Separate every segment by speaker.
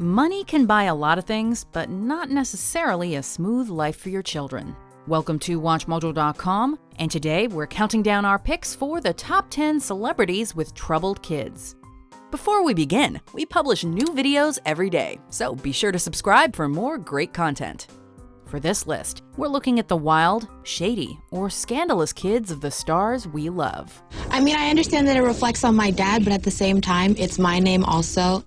Speaker 1: Money can buy a lot of things, but not necessarily a smooth life for your children. Welcome to WatchMojo.com, and today we're counting down our picks for the top 10 celebrities with troubled kids. Before we begin, we publish new videos every day, so be sure to subscribe for more great content. For this list, we're looking at the wild, shady, or scandalous kids of the stars we love.
Speaker 2: I mean, I understand that it reflects on my dad, but at the same time, it's my name also.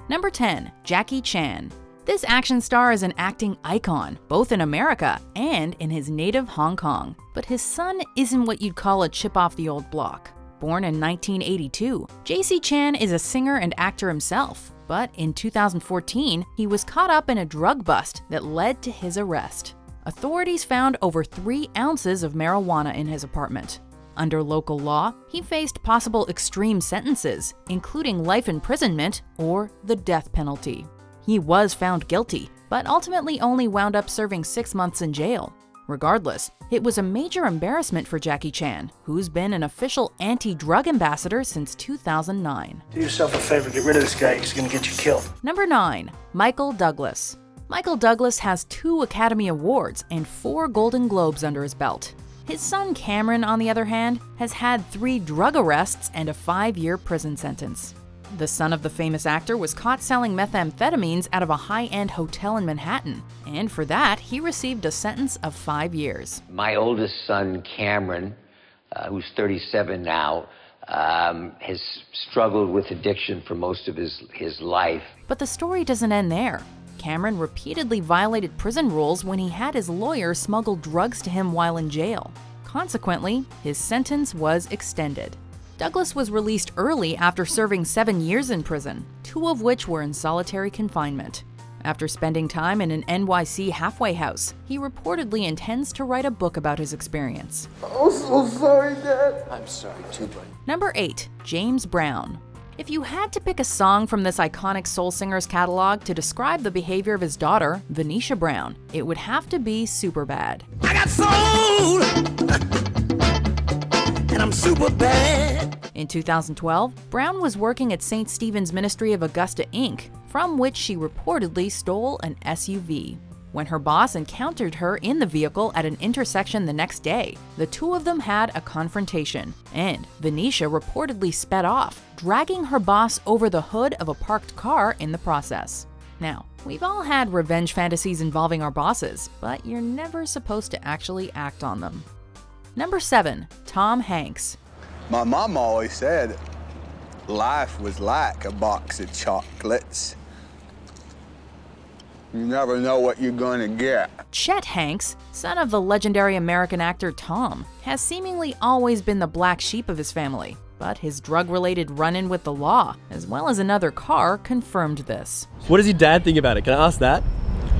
Speaker 1: Number 10. Jackie Chan. This action star is an acting icon, both in America and in his native Hong Kong. But his son isn't what you'd call a chip off the old block. Born in 1982, JC Chan is a singer and actor himself. But in 2014, he was caught up in a drug bust that led to his arrest. Authorities found over 3 ounces of marijuana in his apartment. Under local law, he faced possible extreme sentences, including life imprisonment or the death penalty. He was found guilty, but ultimately only wound up serving 6 months in jail. Regardless, it was a major embarrassment for Jackie Chan, who's been an official anti-drug ambassador since 2009.
Speaker 3: Do yourself a favor, get rid of this guy, he's gonna get you killed.
Speaker 1: Number 9. Michael Douglas. Michael Douglas has 2 Academy Awards and 4 Golden Globes under his belt. His son Cameron, on the other hand, has had 3 drug arrests and a 5-year prison sentence. The son of the famous actor was caught selling methamphetamines out of a high-end hotel in Manhattan, and for that, he received a sentence of 5 years.
Speaker 4: My oldest son, Cameron, who's 37 now, has struggled with addiction for most of his life.
Speaker 1: But the story doesn't end there. Cameron repeatedly violated prison rules when he had his lawyer smuggle drugs to him while in jail. Consequently, his sentence was extended. Douglas was released early after serving 7 years in prison, 2 of which were in solitary confinement. After spending time in an NYC halfway house, he reportedly intends to write a book about his experience.
Speaker 3: I'm so sorry, Dad.
Speaker 5: I'm sorry too, buddy.
Speaker 1: Number 8. James Brown. If you had to pick a song from this iconic soul singer's catalog to describe the behavior of his daughter, Venetia Brown, it would have to be Superbad.
Speaker 3: I got soul, and I'm super bad.
Speaker 1: In 2012, Brown was working at St. Stephen's Ministry of Augusta, Inc., from which she reportedly stole an SUV. When her boss encountered her in the vehicle at an intersection the next day, the 2 of them had a confrontation, and Venetia reportedly sped off, dragging her boss over the hood of a parked car in the process. Now, we've all had revenge fantasies involving our bosses, but you're never supposed to actually act on them. Number 7. Tom Hanks.
Speaker 6: My mom always said life was like a box of chocolates. You never know what you're going to get.
Speaker 1: Chet Hanks, son of the legendary American actor Tom, has seemingly always been the black sheep of his family, but his drug-related run-in with the law, as well as another car, confirmed this.
Speaker 5: What does your dad think about it? Can I ask that?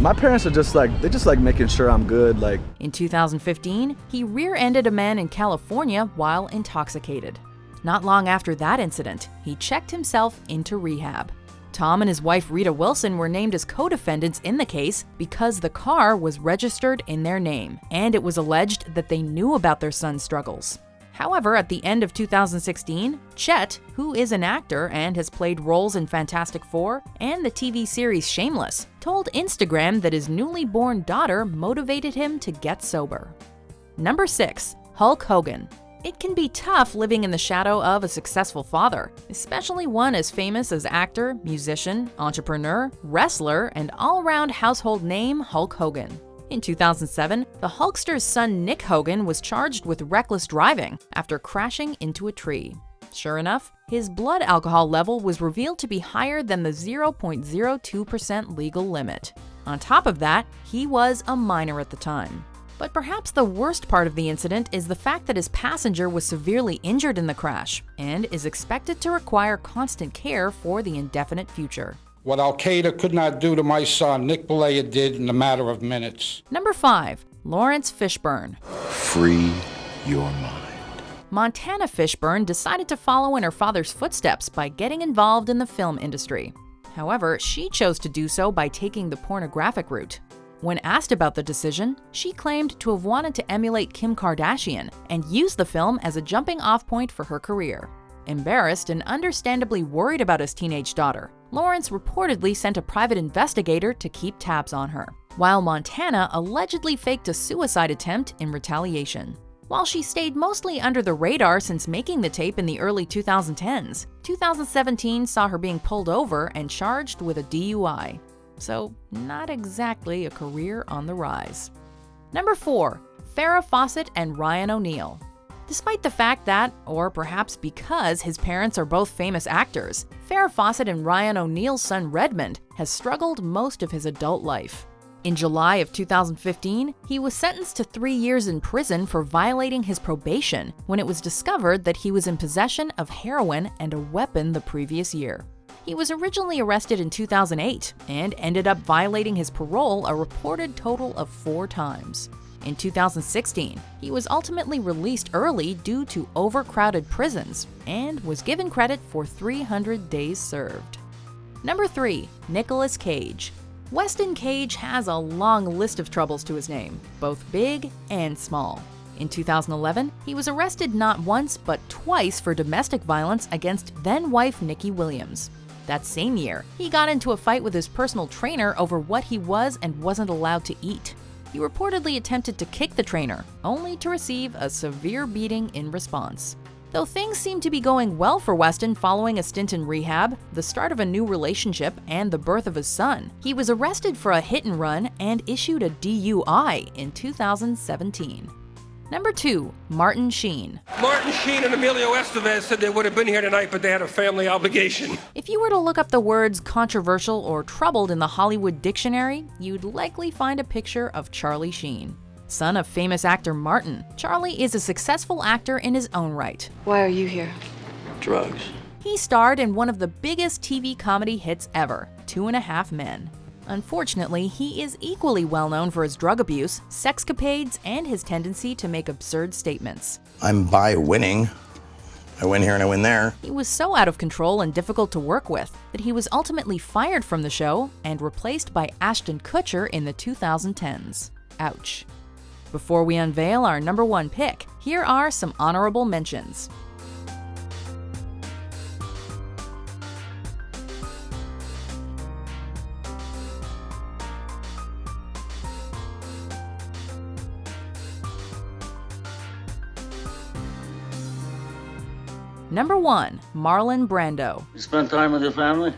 Speaker 6: My parents are just like making sure I'm good, like.
Speaker 1: In 2015, he rear-ended a man in California while intoxicated. Not long after that incident, he checked himself into rehab. Tom and his wife Rita Wilson were named as co-defendants in the case because the car was registered in their name, and it was alleged that they knew about their son's struggles. However, at the end of 2016, Chet, who is an actor and has played roles in Fantastic Four and the TV series Shameless, told Instagram that his newly born daughter motivated him to get sober. Number 6. Hulk Hogan. It can be tough living in the shadow of a successful father, especially one as famous as actor, musician, entrepreneur, wrestler, and all-around household name Hulk Hogan. In 2007, the Hulkster's son Nick Hogan was charged with reckless driving after crashing into a tree. Sure enough, his blood alcohol level was revealed to be higher than the 0.02% legal limit. On top of that, he was a minor at the time. But perhaps the worst part of the incident is the fact that his passenger was severely injured in the crash and is expected to require constant care for the indefinite future.
Speaker 7: What Al-Qaeda could not do to my son, Nick Balea did in a matter of minutes.
Speaker 1: Number 5. Laurence Fishburne.
Speaker 8: Free your mind.
Speaker 1: Montana Fishburne decided to follow in her father's footsteps by getting involved in the film industry. However, she chose to do so by taking the pornographic route. When asked about the decision, she claimed to have wanted to emulate Kim Kardashian and use the film as a jumping-off point for her career. Embarrassed and understandably worried about his teenage daughter, Laurence reportedly sent a private investigator to keep tabs on her, while Montana allegedly faked a suicide attempt in retaliation. While she stayed mostly under the radar since making the tape in the early 2010s, 2017 saw her being pulled over and charged with a DUI. So, not exactly a career on the rise. Number 4. Farrah Fawcett and Ryan O'Neal. Despite the fact that, or perhaps because his parents are both famous actors, Farrah Fawcett and Ryan O'Neal's son Redmond has struggled most of his adult life. In July of 2015, he was sentenced to 3 years in prison for violating his probation when it was discovered that he was in possession of heroin and a weapon the previous year. He was originally arrested in 2008 and ended up violating his parole a reported total of 4 times. In 2016, he was ultimately released early due to overcrowded prisons and was given credit for 300 days served. Number 3. Nicolas Cage. Weston Cage has a long list of troubles to his name, both big and small. In 2011, he was arrested not once but twice for domestic violence against then-wife Nikki Williams. That same year, he got into a fight with his personal trainer over what he was and wasn't allowed to eat. He reportedly attempted to kick the trainer, only to receive a severe beating in response. Though things seem to be going well for Weston following a stint in rehab, the start of a new relationship, and the birth of his son, he was arrested for a hit and run and issued a DUI in 2017. Number 2. Martin Sheen.
Speaker 9: Martin Sheen and Emilio Estevez said they would have been here tonight, but they had a family obligation.
Speaker 1: If you were to look up the words controversial or troubled in the Hollywood dictionary, you'd likely find a picture of Charlie Sheen. Son of famous actor Martin, Charlie is a successful actor in his own right.
Speaker 10: Why are you here?
Speaker 3: Drugs.
Speaker 1: He starred in one of the biggest TV comedy hits ever, 2.5 Men. Unfortunately, he is equally well known for his drug abuse, sexcapades, and his tendency to make absurd statements.
Speaker 8: I'm by winning. I win here and I win there.
Speaker 1: He was so out of control and difficult to work with that he was ultimately fired from the show and replaced by Ashton Kutcher in the 2010s. Ouch. Before we unveil our number 1 pick, here are some honorable mentions. Number 1. Marlon Brando.
Speaker 3: You spend time with your family?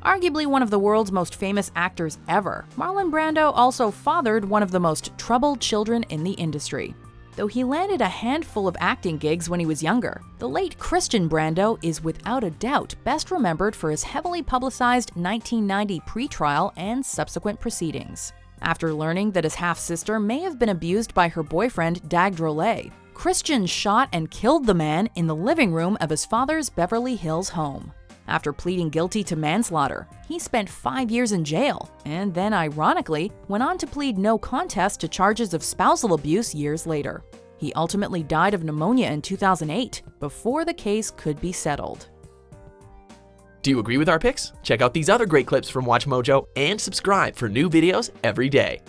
Speaker 1: Arguably one of the world's most famous actors ever, Marlon Brando also fathered one of the most troubled children in the industry. Though he landed a handful of acting gigs when he was younger, the late Christian Brando is without a doubt best remembered for his heavily publicized 1990 pretrial and subsequent proceedings. After learning that his half-sister may have been abused by her boyfriend Dag Drolet, Christian shot and killed the man in the living room of his father's Beverly Hills home. After pleading guilty to manslaughter, he spent 5 years in jail, and then ironically went on to plead no contest to charges of spousal abuse years later. He ultimately died of pneumonia in 2008, before the case could be settled.
Speaker 5: Do you agree with our picks? Check out these other great clips from WatchMojo and subscribe for new videos every day.